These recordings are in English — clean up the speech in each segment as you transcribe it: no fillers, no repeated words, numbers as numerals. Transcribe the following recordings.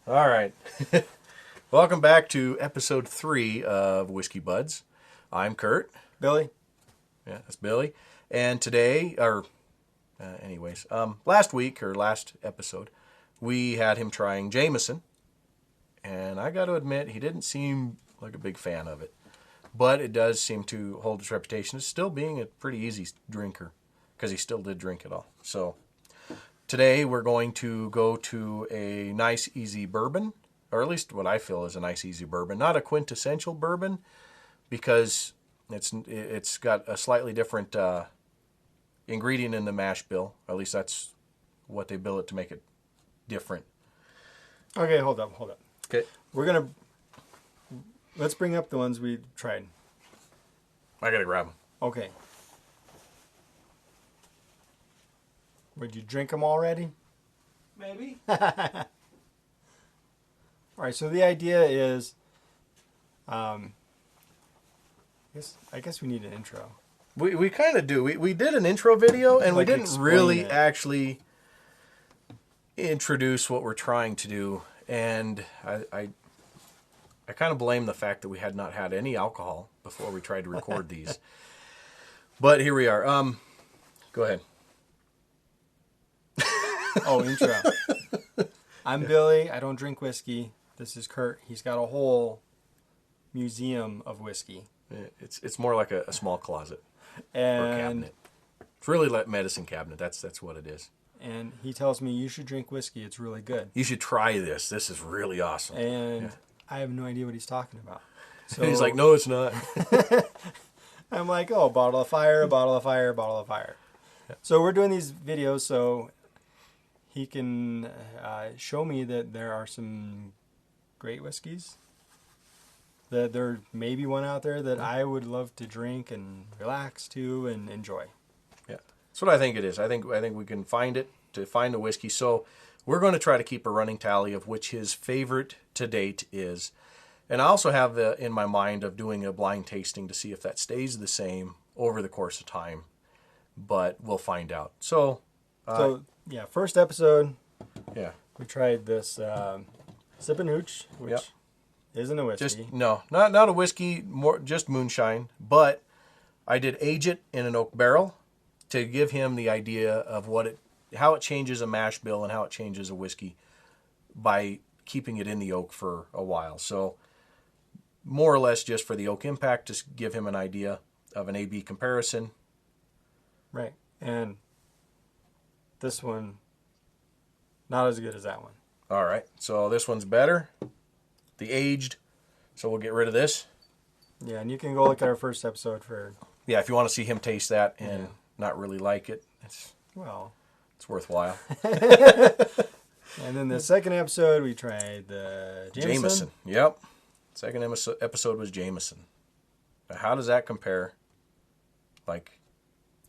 All right. Welcome back to episode 3 of Whiskey Buds. I'm Kurt. Billy? Yeah, that's Billy. And today, last week or last episode, we had him trying Jameson. And I got to admit, he didn't seem like a big fan of it. But it does seem to hold its reputation as still being a pretty easy drinker, because he still did drink it all. So today we're going to go to a nice, easy bourbon, or at least what I feel is a nice, easy bourbon. Not a quintessential bourbon, because it's got a slightly different ingredient in the mash bill. At least that's what they bill it to make it different. Okay, hold up. Okay. Let's bring up the ones we tried. I gotta grab them. Okay. Would you drink them already? Maybe. All right, so the idea is, I guess we need an intro. We kind of do. We did an intro video, and Like we didn't explain really it. actually introduce what we're trying to do. And I kind of blame the fact that we had not had any alcohol before we tried to record these. But here we are. Go ahead. Oh, intro. I'm Billy. I don't drink whiskey. This is Kurt. He's got a whole museum of whiskey. It's more like a small closet or And cabinet. It's really like medicine cabinet. That's what it is. and he tells me you should drink whiskey. It's really good. You should try this. This is really awesome. And I have no idea what he's talking about. So And he's like, no, it's not. I'm like, oh, bottle of fire, bottle of fire, bottle of fire. So we're doing these videos so he can show me that there are some great whiskeys. That there may be one out there that I would love to drink and relax to and enjoy. Yeah, that's what I think it is. I think we can find a whiskey. So we're going to try to keep a running tally of which his favorite to date is. And I also have in my mind of doing a blind tasting to see if that stays the same over the course of time. But we'll find out. So First episode, yeah, we tried this Sip and Hooch, which Yep. isn't a whiskey. not a whiskey, more just moonshine. But I did age it in an oak barrel to give him the idea of how it changes a mash bill and how it changes a whiskey by keeping it in the oak for a while. So more or less just for the oak impact, to give him an idea of an A/B comparison. Right. And this one, not as good as that one. All right, so this one's better, the aged. So we'll get rid of this. Yeah, and you can go look at our first episode for, Yeah, if you want to see him taste that and not really like it, it's worthwhile. And then the second episode, we tried the Jameson. Yep. Second episode was Jameson. Now, how does that compare? Like,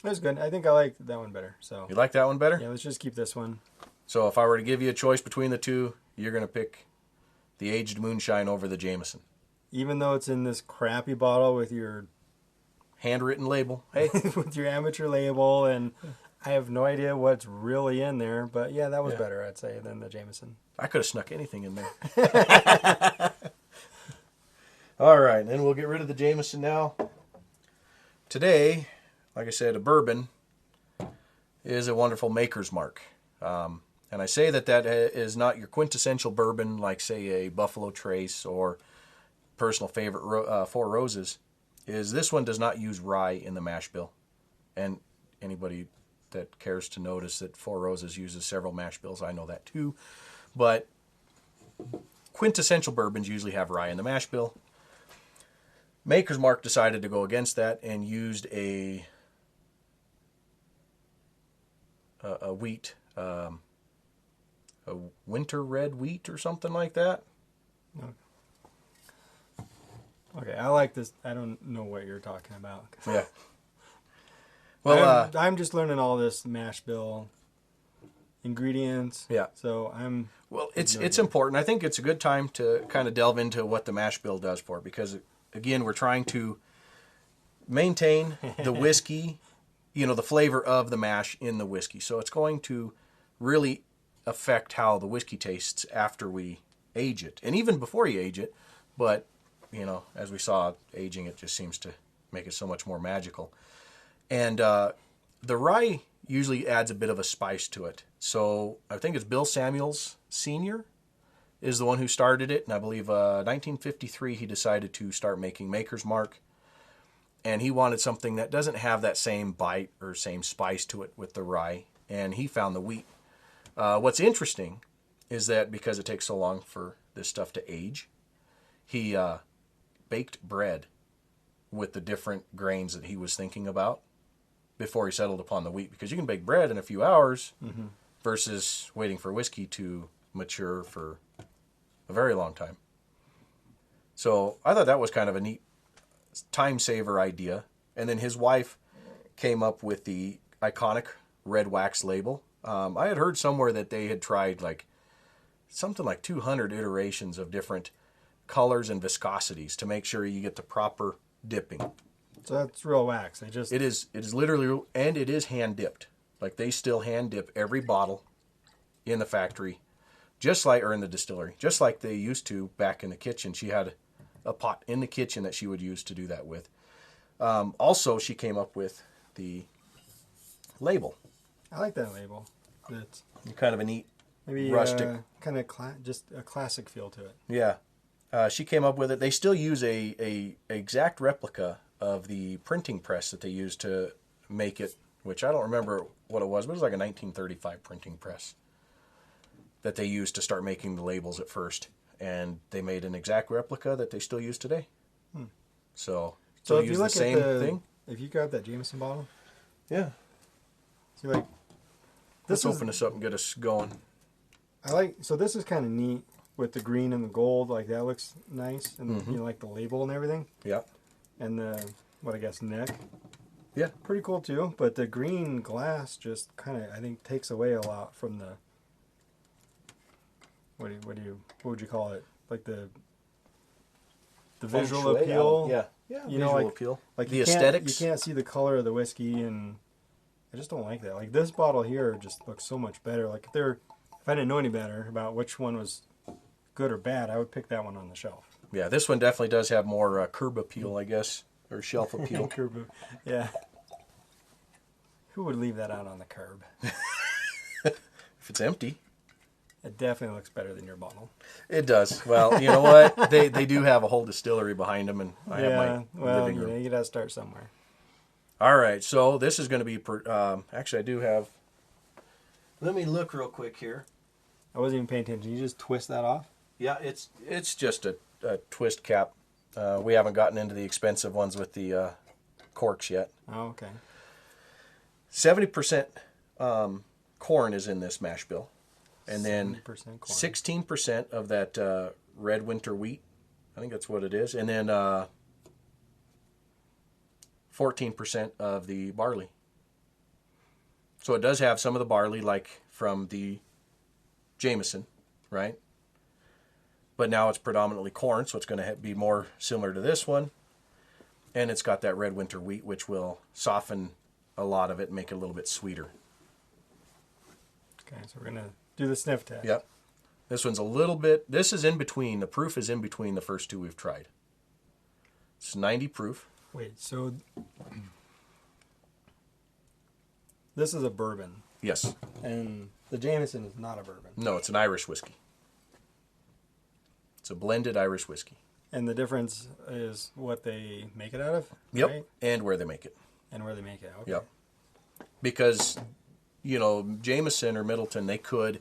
It was good. I think I like that one better. So you like that one better? yeah, let's just keep this one. So if I were to give you a choice between the two, you're going to pick the aged moonshine over the Jameson. Even though it's in this crappy bottle with your Handwritten label. Hey. with your amateur label, and I have no idea what's really in there. But yeah, that was better, I'd say, than the Jameson. I could have snuck anything in there. All right, then we'll get rid of the Jameson now. Today, like I said, a bourbon is a wonderful maker's mark. And I say that is not your quintessential bourbon like, say, a Buffalo Trace or personal favorite, Four Roses. This one does not use rye in the mash bill. And anybody that cares to notice that Four Roses uses several mash bills, I know that too. But quintessential bourbons usually have rye in the mash bill. Maker's Mark decided to go against that and used a wheat, a winter red wheat or something like that. Okay, I like this. I don't know what you're talking about. Yeah. Well, I'm just learning all this mash bill ingredients. Yeah. So I'm. Well, it's important. I think it's a good time to kind of delve into what the mash bill does for, because again, we're trying to maintain the whiskey, the flavor of the mash in the whiskey. So it's going to really affect how the whiskey tastes after we age it, and even before you age it. But as we saw, aging it just seems to make it so much more magical. And the rye usually adds a bit of a spice to it. So I think it's Bill Samuels Sr. is the one who started it, and I believe 1953 he decided to start making Maker's Mark, and he wanted something that doesn't have that same bite or same spice to it with the rye, and he found the wheat. What's interesting is that because it takes so long for this stuff to age, he baked bread with the different grains that he was thinking about before he settled upon the wheat, because you can bake bread in a few hours versus waiting for whiskey to mature for a very long time. So I thought that was kind of a neat time saver idea. And then his wife came up with the iconic red wax label. I had heard somewhere that they had tried something like 200 iterations of different colors and viscosities to make sure you get the proper dipping. So that's real wax. It is literally, and it is hand dipped. Like they still hand dip every bottle in the factory, or in the distillery, just like they used to back in the kitchen. She had a pot in the kitchen that she would use to do that with. Also, she came up with the label. I like that label. It's kind of a neat, maybe rustic, kind of just a classic feel to it. Yeah, she came up with it. They still use a exact replica of the printing press that they used to make it, which I don't remember what it was, but it was like a 1935 printing press that they used to start making the labels at first. And they made an exact replica that they still use today. So if use you look the same at thing. If you grab that Jameson bottle, Yeah. see, Let's open this up and get us going. So this is kind of neat with the green and the gold. Like that looks nice, and like the label and everything. Yeah. And the neck. Yeah. Pretty cool too. But the green glass just kind of, I think, takes away a lot from the. What would you call it? Like the visual appeal. Yeah. Visual appeal. Like the aesthetics. You can't see the color of the whiskey, and I just don't like that. Like this bottle here just looks so much better. Like if I didn't know any better about which one was good or bad, I would pick that one on the shelf. Yeah, this one definitely does have more curb appeal, I guess, or shelf appeal. Yeah. Who would leave that out on the curb? If it's empty. It definitely looks better than your bottle. It does. Well, you know what? They do have a whole distillery behind them, and I have my living room. You got to start somewhere. All right, so this is going to be... actually, I do have... Let me look real quick here. I wasn't even paying attention. You just twist that off? Yeah, it's just a twist cap. We haven't gotten into the expensive ones with the corks yet. Oh, okay. 70% corn is in this mash bill. And then 16% of that red winter wheat. I think that's what it is. And then 14% of the barley. So it does have some of the barley, like from the Jameson, right? But now it's predominantly corn, so it's going to be more similar to this one. And it's got that red winter wheat, which will soften a lot of it and make it a little bit sweeter. Okay, so we're going to do the sniff test. Yep. This one's a little bit... This is in between. The proof is in between the first two we've tried. It's 90 proof. Wait, so... This is a bourbon. Yes. And the Jameson is not a bourbon. No, it's an Irish whiskey. It's a blended Irish whiskey. And the difference is what they make it out of? Yep. Right? And where they make it. And where they make it. Okay. Yep. Because, Jameson or Middleton, they could,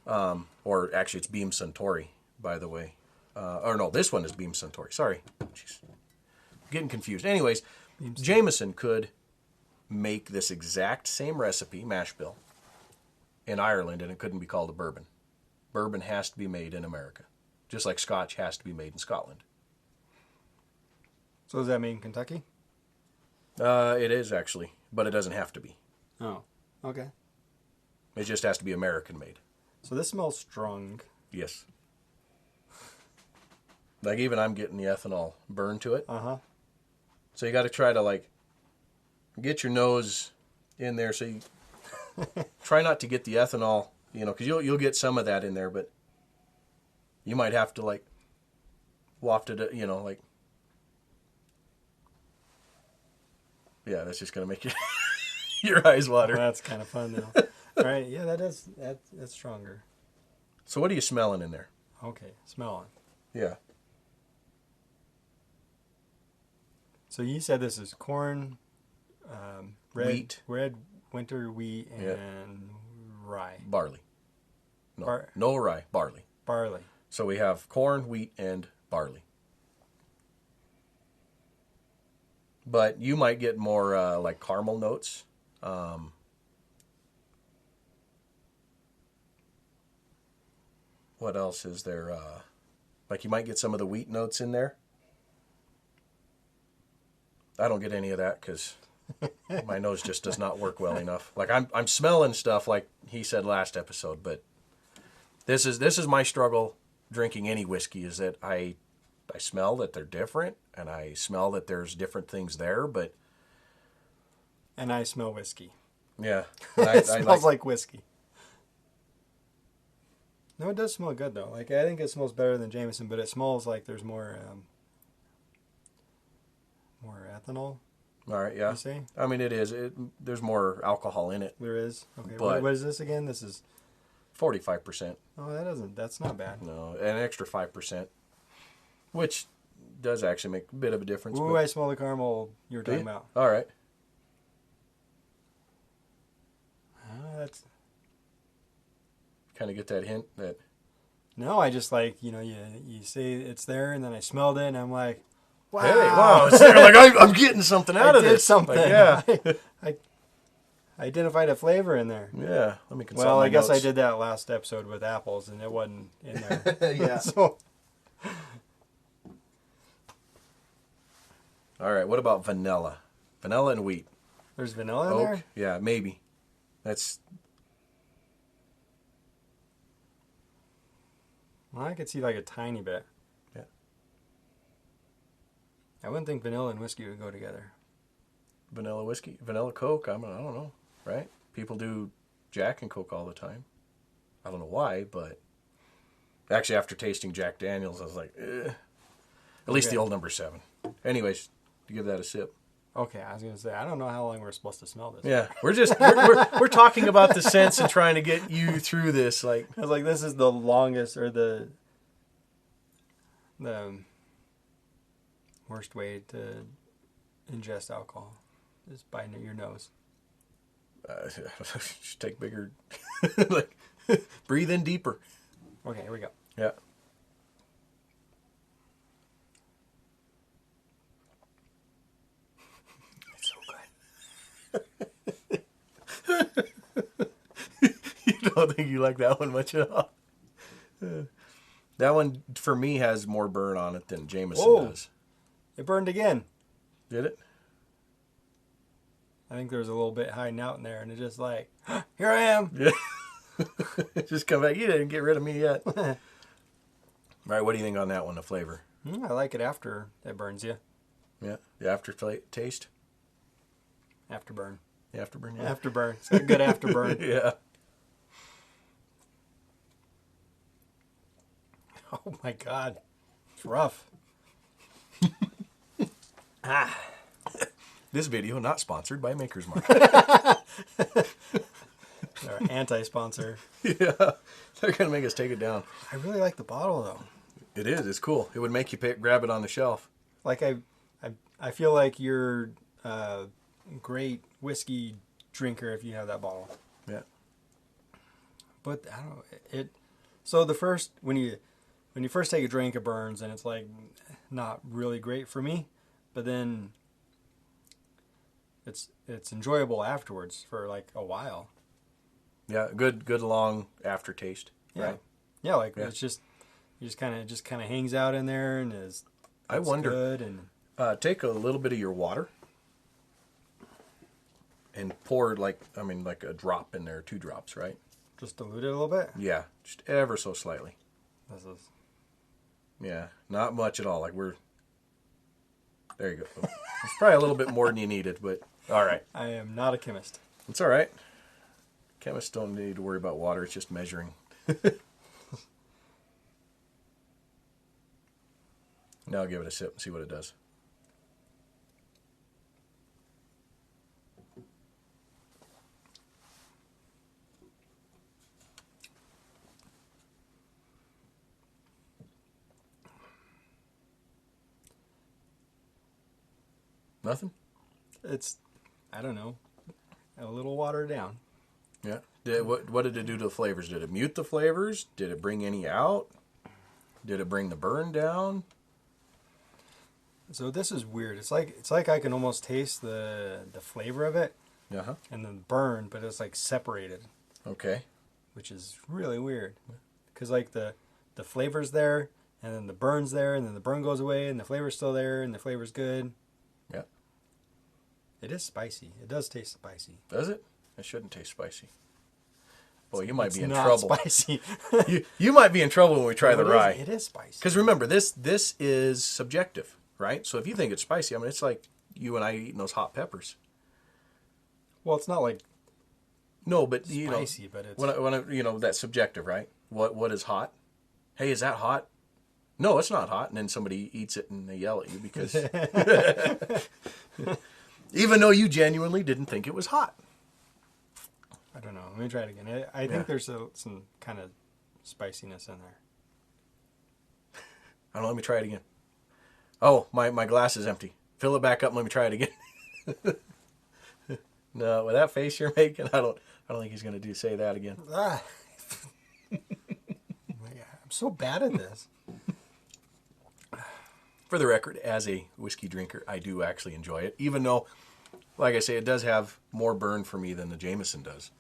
or actually it's Beam Suntory, by the way. Or no, this one is Beam Suntory. Sorry. Jeez. Getting confused. Anyways, Jameson could make this exact same recipe, mash bill, in Ireland, and it couldn't be called a bourbon. Bourbon has to be made in America, just like Scotch has to be made in Scotland. So does that mean Kentucky? It is, actually, but it doesn't have to be. Oh, okay. It just has to be American made. So this smells strong. Yes. Like, even I'm getting the ethanol burn to it. Uh-huh. So you got to try to, get your nose in there, so you try not to get the ethanol You know, because you'll get some of that in there, but you might have to like waft it. You know, like yeah, that's just gonna make your eyes water. Well, that's kind of fun though. All right, yeah, that's stronger. So what are you smelling in there? Okay, smell it. Yeah. So you said this is corn, Wheat. red winter wheat, and Yeah. rye. Barley. No, Bar- no rye, barley. Barley. So we have corn, wheat, and barley. But you might get more like caramel notes. What else is there? Like you might get some of the wheat notes in there. I don't get any of that because my nose just does not work well enough. Like I'm smelling stuff like he said last episode, but this is my struggle drinking any whiskey is that I smell that they're different and I smell that there's different things there, but And I smell whiskey. yeah, It smells like whiskey. No, it does smell good though. Like I think it smells better than Jameson, but it smells like there's more ethanol. All right, yeah. You say I mean, it is. There's more alcohol in it. there is. Okay, But- what is this again? This is 45%. oh, that's not bad. No, an extra 5%, which does actually make a bit of a difference. Ooh, but- I smell the caramel you were Do you? talking about. All right. That's Kind of get that hint that no, I just like you say it's there, and then I smelled it, and I'm like, wow, hey, wow, it's there. Like I'm getting something out I of did this. something. Like, yeah, I identified a flavor in there. yeah. Let me consult Well, my I guess I notes. did that last episode with apples, and it wasn't in there. Yeah. So All right. What about vanilla? Vanilla and wheat. there's vanilla in Oak. there. Yeah, maybe. That's Well, I could see like a tiny bit. Yeah. I wouldn't think vanilla and whiskey would go together. vanilla whiskey, vanilla Coke. I don't know, right? People do Jack and Coke all the time. I don't know why, but actually, after tasting Jack Daniels, I was like, at least Okay. the old number 7. Anyways, give that a sip. Okay, I was gonna say I don't know how long we're supposed to smell this. Yeah, we're talking about the scents and trying to get you through this. Like, I was like, this is the longest or the worst way to ingest alcohol is by your nose. just take bigger, like, breathe in deeper. Okay, here we go. Yeah. It's so good. You don't think you like that one much at all? That one, for me, has more burn on it than Jameson Whoa. does. It burned again. Did it? I think there was a little bit hiding out in there, and it just like, here I am. Yeah. Just come back. You didn't get rid of me yet. All right, what do you think on that one, the flavor? I like it after it burns you. Yeah, the taste? Afterburn. The afterburn? Yeah. Afterburn. It's got a good afterburn. Yeah. Oh my God. It's rough. This video not sponsored by Maker's Mark. Our anti-sponsor. Yeah, they're going to make us take it down. I really like the bottle though. It is. It's cool. It would make you grab it on the shelf. Like I feel like you're a great whiskey drinker if you have that bottle. Yeah. But I don't it. So the first when you first take a drink, it burns and it's like not really great for me. But then it's enjoyable afterwards for like a while. Yeah, good long aftertaste. Yeah. Right? Yeah, like Yeah. it's just kind of hangs out in there and it's I wonder. good and Take a little bit of your water and pour like a drop in there, 2 drops, right? just dilute it a little bit. Yeah, just ever so slightly. This is Yeah, not much at all. Like there you go. It's probably a little bit more than you needed, but all right. I am not a chemist. It's all right. Chemists don't need to worry about water. It's just measuring. Now I'll give it a sip and see what it does. Nothing? It's, I don't know, a little watered down. Yeah. What did it do to the flavors? Did it mute the flavors? Did it bring any out? Did it bring the burn down? So this is weird. It's like I can almost taste the flavor of it Uh-huh. and then burn, but it's like separated, Okay. which is really weird. Because like the flavor's there, and then the burn's there, and then the burn goes away, and the flavor's still there, and the flavor's good. Yeah. It is spicy. It does taste spicy. Does it? It shouldn't taste spicy. Boy, you might It's be in not trouble. Spicy. You might be in trouble when we try the rye. It is spicy. Because remember, this is subjective, right? So if you think it's spicy, I mean, it's like you and I eating those hot peppers. Well, it's not like No, but spicy, but it's when that's subjective, right? What is hot? Hey, is that hot? No, it's not hot. And then somebody eats it and they yell at you because even though you genuinely didn't think it was hot. I don't know. Let me try it again. I think there's some kind of spiciness in there. I don't know. Let me try it again. Oh, my glass is empty. Fill it back up and let me try it again. No, with that face you're making, I don't think he's going to say that again. Ah. I'm so bad at this. For the record, as a whiskey drinker, I do actually enjoy it, even though, like I say, it does have more burn for me than the Jameson does.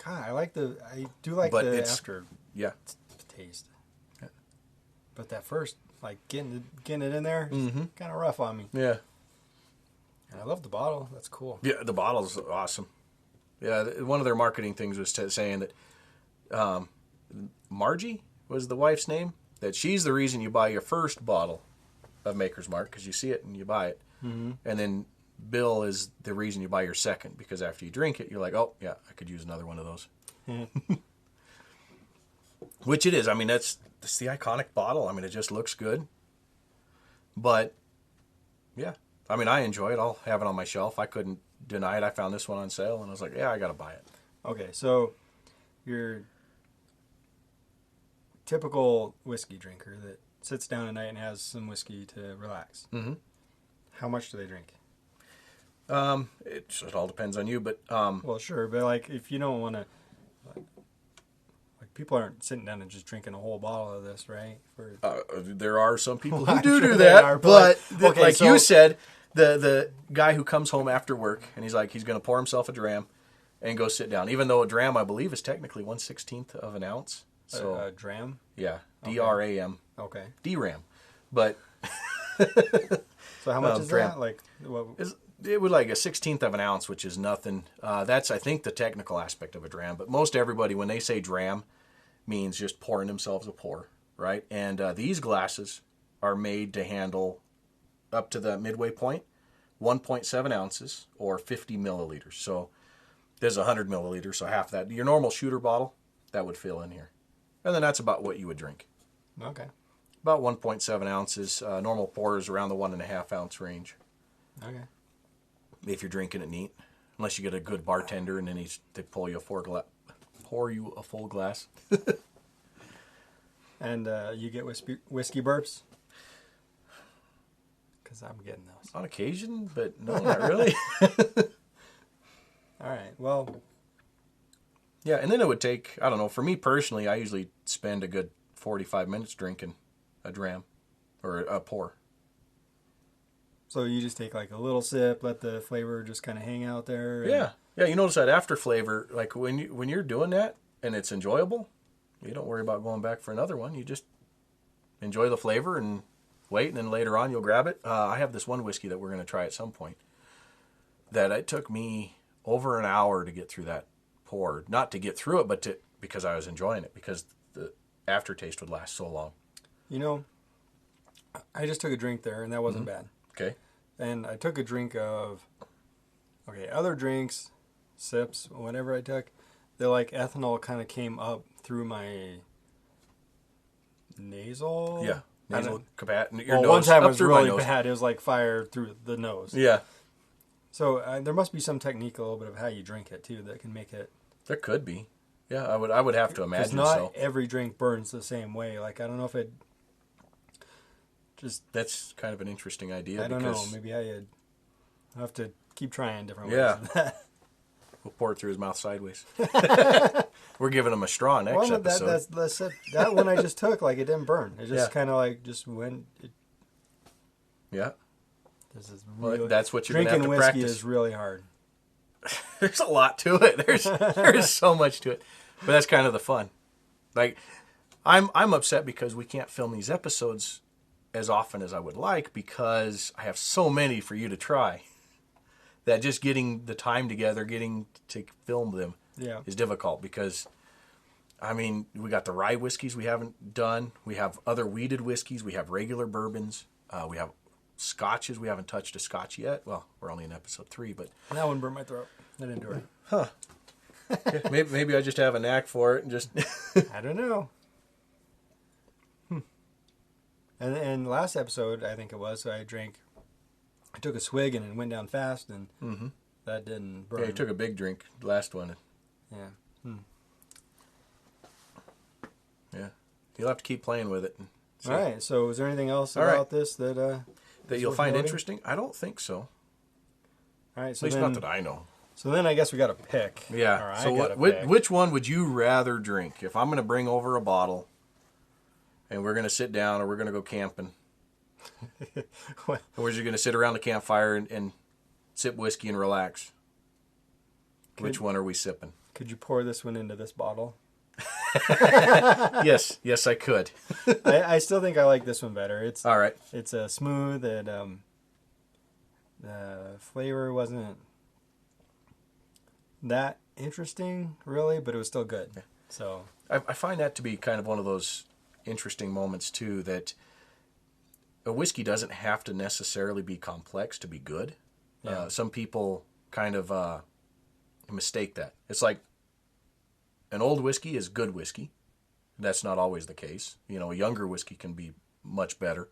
God, I do like But the it's- after Yeah. taste. But that first, like getting it in there, Mm-hmm. kind of rough on me. Yeah. And I love the bottle. That's cool. Yeah, the bottle's awesome. Yeah, one of their marketing things was saying that Margie was the wife's name, that she's the reason you buy your first bottle of Maker's Mark, because you see it and you buy it. Mm-hmm. And then Bill is the reason you buy your second, because after you drink it, you're like, oh, yeah, I could use another one of those. Which it is. I mean, that's the iconic bottle. I mean, it just looks good. But, yeah. I mean, I enjoy it. I'll have it on my shelf. I couldn't deny it. I found this one on sale, and I was like, yeah, I got to buy it. Okay, so your typical whiskey drinker that sits down at night and has some whiskey to relax. Mm-hmm. How much do they drink? It all depends on you, but Well, sure, but like if you don't want to, like people aren't sitting down and just drinking a whole bottle of this, right? there are some people Well, who I'm do sure do they that. are, but but, okay, like so- you said, the guy who comes home after work and he's like, he's going to pour himself a dram and go sit down. Even though a dram, I believe, is technically 1/16 of an ounce. So a dram. yeah, Okay. DRAM, Okay. DRAM. But So how much is dram. that? Like what? it would like a 1/16 of an ounce, which is nothing. That's, I think, the technical aspect of a dram. But most everybody, when they say dram, means just pouring themselves a pour, right? And these glasses are made to handle up to the midway point, 1.7 ounces or 50 milliliters. So there's 100 milliliters, so half that. Your normal shooter bottle, that would fill in here. And then that's about what you would drink. Okay. About 1.7 ounces. Normal pour is around the 1.5 ounce range. Okay. If you're drinking it neat, unless you get a good bartender and then they pour you a full glass. And you get whiskey burps? Because I'm getting those. On occasion, but no, not really. All right. Well, Yeah, and then it would take, I don't know, for me personally, I usually spend a good 45 minutes drinking a dram or a pour. so you just take like a little sip, let the flavor just kind of hang out there. And Yeah. Yeah, you notice that after flavor, like when you're doing that and it's enjoyable, you don't worry about going back for another one. You just enjoy the flavor and wait, and then later on you'll grab it. I have this one whiskey that we're going to try at some point that it took me over an hour to get through that pour. Not to get through it, but because I was enjoying it, because the aftertaste would last so long. You know, I just took a drink there, and that wasn't bad. Okay. And I took a drink of, other drinks, sips, whatever I took, that like ethanol kind of came up through my nasal. Yeah, nasal capacity. Your Well, nose, one time up was through my really nose. bad. It was like fire through the nose. Yeah, So there must be some technique a little bit of how you drink it too that can make it. there could be. Yeah, I would have to Because imagine not so. every drink burns the same way. Like I don't know if it. Just That's kind of an interesting idea. I don't know. Because Maybe I'll have to keep trying different ways. Yeah. Of that. we'll pour it through his mouth sideways. We're giving him a straw next Well, episode. that's it. That one I just took, like it didn't burn. It just Yeah. kind of like just went. Yeah. This is Well, really, that's what you're going to drinking have to whiskey practice. is really hard. There's a lot to it. There's so much to it. But that's kind of the fun. Like, I'm upset because we can't film these episodes as often as I would like because I have so many for you to try that just getting the time together, getting to film them Yeah. is difficult because, I mean, we got the rye whiskeys we haven't done. We have other weeded whiskeys. We have regular bourbons. We have scotches. We haven't touched a scotch yet. Well, we're only in episode 3, but That one burned my throat. I didn't do it. yeah, maybe I just have a knack for it and just... I don't know. And last episode, I think it was, I took a swig and it went down fast, and that didn't burn. Yeah, you took a big drink last one. Yeah. Yeah. You'll have to keep playing with it. And see. All right. So, is there anything else All about right. this that That you'll worth find noting? interesting? I don't think so. All right. At So least then, not that I know. So then I guess we got to pick. Yeah. Or I So gotta what, pick. which one would you rather drink? If I'm going to bring over a bottle and we're going to sit down or we're going to go camping, Well, or we're just going to sit around the campfire and sip whiskey and relax, which one are we sipping? could you pour this one into this bottle? Yes, I could. I still think I like this one better. It's All right. It's smooth and the flavor wasn't that interesting, really, but it was still good. So I find that to be kind of one of those interesting moments, too, that a whiskey doesn't have to necessarily be complex to be good. Yeah. Some people kind of mistake that. It's like an old whiskey is good whiskey. That's not always the case. You know, a younger whiskey can be much better.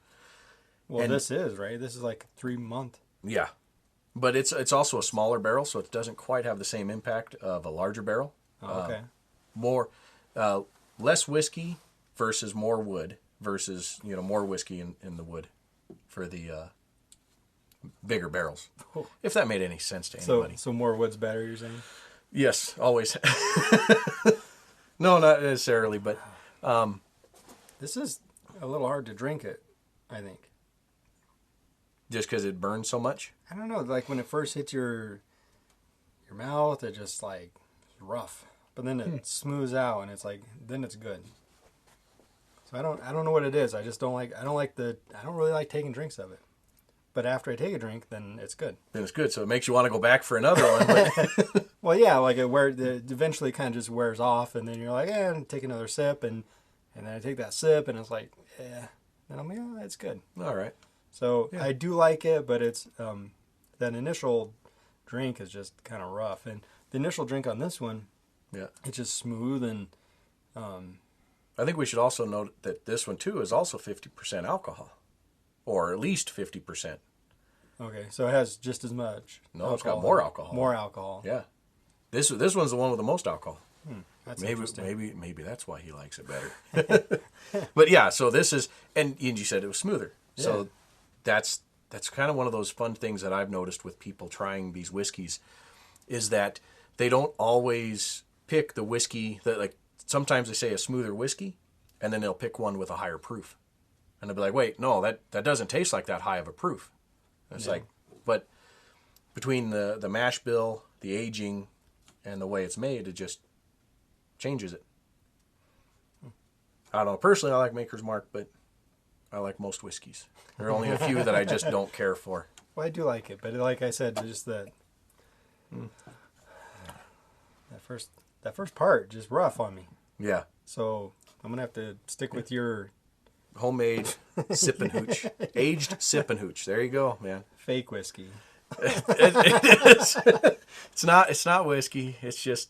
well, And- this is right. This is like 3 month. Yeah. But it's also a smaller barrel, so it doesn't quite have the same impact of a larger barrel. Oh, okay. More, less whiskey versus more wood versus, more whiskey in the wood for the bigger barrels. Oh. If that made any sense to anybody. So more wood's better. You're saying? Yes, always. No, not necessarily, but This is a little hard to drink it, I think. just because it burns so much. I don't know, like when it first hits your mouth, it just like rough. But then it smooths out and it's like then it's good. So I don't know what it is. I just don't really like taking drinks of it. But after I take a drink, then it's good. Then it's good, so it makes you want to go back for another one. But Well, yeah, like it eventually kind of just wears off, and then you're like, take another sip, and then I take that sip, and it's like, and I'm like, oh, it's good. all right. So Yeah. I do like it, but it's that initial drink is just kind of rough, and the initial drink on this one, Yeah. it's just smooth and I think we should also note that this one, too, is also 50% alcohol. Or at least 50%. okay, so it has just as much. No, it's got more alcohol. More alcohol. Yeah. This one's the one with the most alcohol. That's interesting. Maybe that's why he likes it better. But yeah, so this is, and you said it was smoother. So that's kind of one of those fun things that I've noticed with people trying these whiskeys is that they don't always pick the whiskey that, like, sometimes they say a smoother whiskey and then they'll pick one with a higher proof. And they'll be like, wait, no, that doesn't taste like that high of a proof. And it's like, but between the mash bill, the aging, and the way it's made, it just changes it. I don't know. Personally, I like Maker's Mark, but I like most whiskeys. There are only a few that I just don't care for. Well, I do like it, but like I said, just that that first part just rough on me. Yeah. So I'm gonna have to stick with your Homemade sip and hooch. Aged sip and hooch. There you go, man. fake whiskey. It is. It's not whiskey. It's just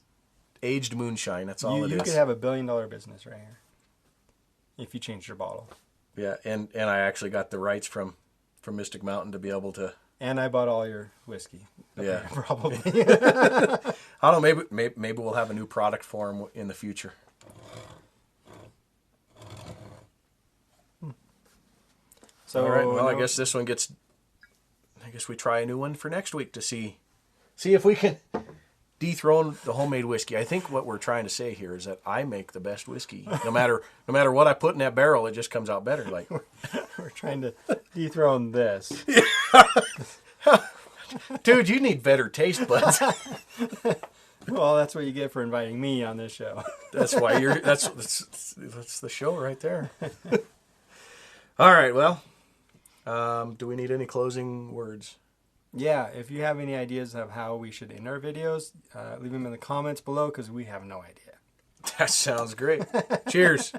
aged moonshine. That's all it You is. could have $1 billion business right here if you changed your bottle. Yeah, and I actually got the rights from Mystic Mountain to be able to. And I bought all your whiskey. Yeah, Probably. I don't know. Maybe we'll have a new product for them in the future. So all right. Well, I guess this one gets. I guess we try a new one for next week to see if we can dethrone the homemade whiskey. I think what we're trying to say here is that I make the best whiskey. No matter what I put in that barrel, it just comes out better. Like we're trying to dethrone this. Dude, you need better taste buds. Well, that's what you get for inviting me on this show. That's why you're. That's the show right there. All right. Well, do we need any closing words? Yeah, if you have any ideas of how we should end our videos, leave them in the comments below because we have no idea. That sounds great. Cheers.